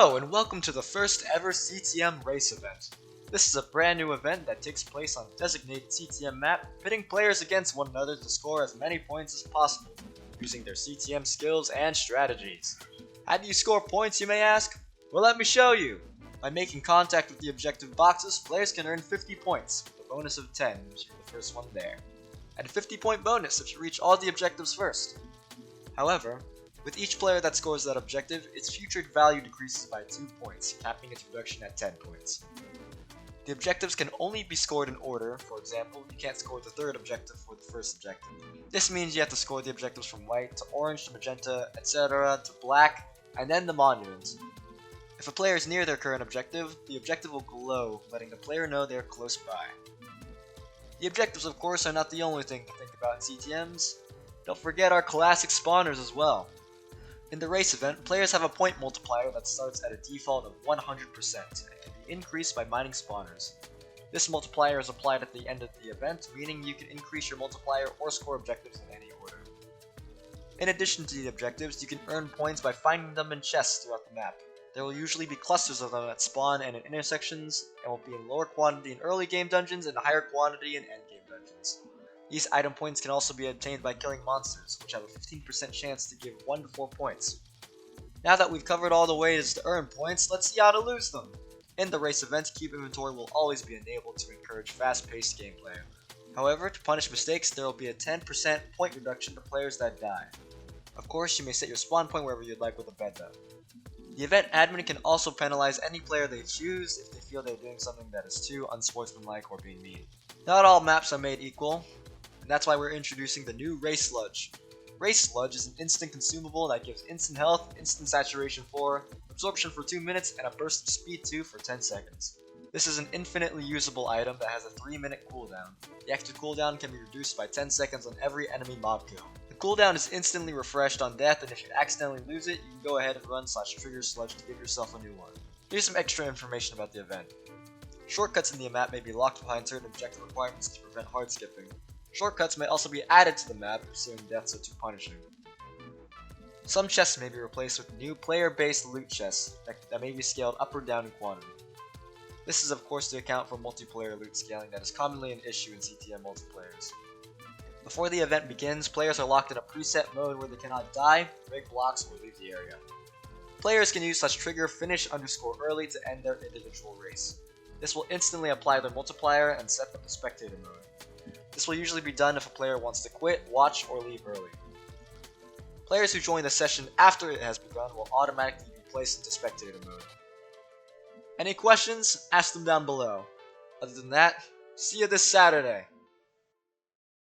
Hello and welcome to the first ever CTM race event. This is a brand new event that takes place on a designated CTM map, pitting players against one another to score as many points as possible, using their CTM skills and strategies. How do you score points, you may ask? Well, let me show you. By making contact with the objective boxes, players can earn 50 points, with a bonus of 10 if you're the first one there, and a 50-point bonus if you reach all the objectives first. However, with each player that scores that objective, its future value decreases by 2 points, capping its reduction at 10 points. The objectives can only be scored in order. For example, you can't score the third objective for the first objective. This means you have to score the objectives from white to orange to magenta, etc. to black, and then the monument. If a player is near their current objective, the objective will glow, letting the player know they are close by. The objectives, of course, are not the only thing to think about in CTMs. Don't forget our classic spawners as well. In the race event, players have a point multiplier that starts at a default of 100% and can be increased by mining spawners. This multiplier is applied at the end of the event, meaning you can increase your multiplier or score objectives in any order. In addition to the objectives, you can earn points by finding them in chests throughout the map. There will usually be clusters of them at spawn and in intersections, and will be in lower quantity in early game dungeons and higher quantity in end game dungeons. These item points can also be obtained by killing monsters, which have a 15% chance to give 1 to 4 points. Now that we've covered all the ways to earn points, let's see how to lose them. In the race event, Cube Inventory will always be enabled to encourage fast-paced gameplay. However, to punish mistakes, there will be a 10% point reduction to players that die. Of course, you may set your spawn point wherever you'd like with a bed though. The event admin can also penalize any player they choose if they feel they're doing something that is too unsportsmanlike or being mean. Not all maps are made equal, and that's why we're introducing the new Race Sludge. Race Sludge is an instant consumable that gives instant health, instant saturation 4, absorption for 2 minutes, and a burst of speed 2 for 10 seconds. This is an infinitely usable item that has a 3-minute cooldown. The extra cooldown can be reduced by 10 seconds on every enemy mob kill. The cooldown is instantly refreshed on death, and if you accidentally lose it, you can go ahead and run /trigger sludge to give yourself a new one. Here's some extra information about the event. Shortcuts in the map may be locked behind certain objective requirements to prevent hard skipping. Shortcuts may also be added to the map if certain deaths are too punishing. Some chests may be replaced with new player-based loot chests that may be scaled up or down in quantity. This is of course to account for multiplayer loot scaling that is commonly an issue in CTM multiplayers. Before the event begins, players are locked in a preset mode where they cannot die, break blocks, or leave the area. Players can use /trigger finish_early to end their individual race. This will instantly apply their multiplier and set them to spectator mode. This will usually be done if a player wants to quit, watch, or leave early. Players who join the session after it has begun will automatically be placed into spectator mode. Any questions? Ask them down below. Other than that, see you this Saturday!